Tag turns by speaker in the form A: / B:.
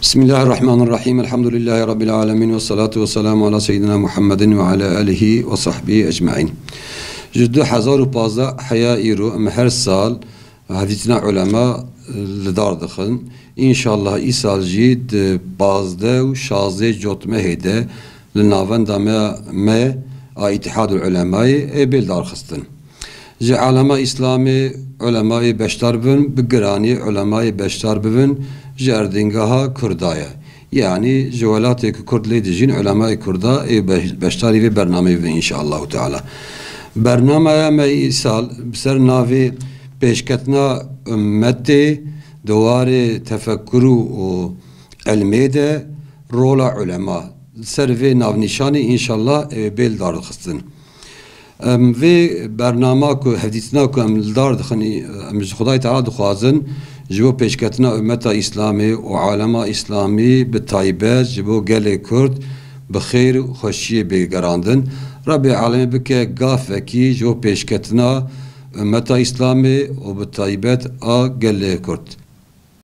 A: Bismillahirrahmanirrahim. Elhamdülillahi Rabbil alemin. Ve salatu ve selamu ala seyyidina Muhammedin ve ala alihi ve sahbihi ecma'in. Jiddu 2015 haya îro em her sal hadîtina ulema li dar dixin. İnşallah îsal jî di 15 û 16 cotme hêde li navenda me a İttihadul Ulemayê ê dar xistin. Ji alema İslamî ulemayê beşdar bibin, bi giranî ulemayê beşdar bibin ji erdingeha Kurdaya. Yani ji welateke Kurd lê dijîn ulemayê Kurda ê beşdarî vê bernameyê bibin inşallahu teala. Bernameya me îsal bi ser navê pêşketina ümmetê di warê tefekkûr û elmê de rola ulema ser vê navnîşanî inşallah bêl dar dixistin. Vê bernama ku hevdîtina ku em li dar dixin em ji Xwedayê Teala dixwazin ji bo pêşketina ümmeta İslamî û alema İslamî bi taybet ji bo gelê Kurd bi xêr û xweşiyê bêgerandin. Rabbê alemê bike gafekî ji bo pêşketina ümmeta İslamî û bi taybet a gelê Kurd.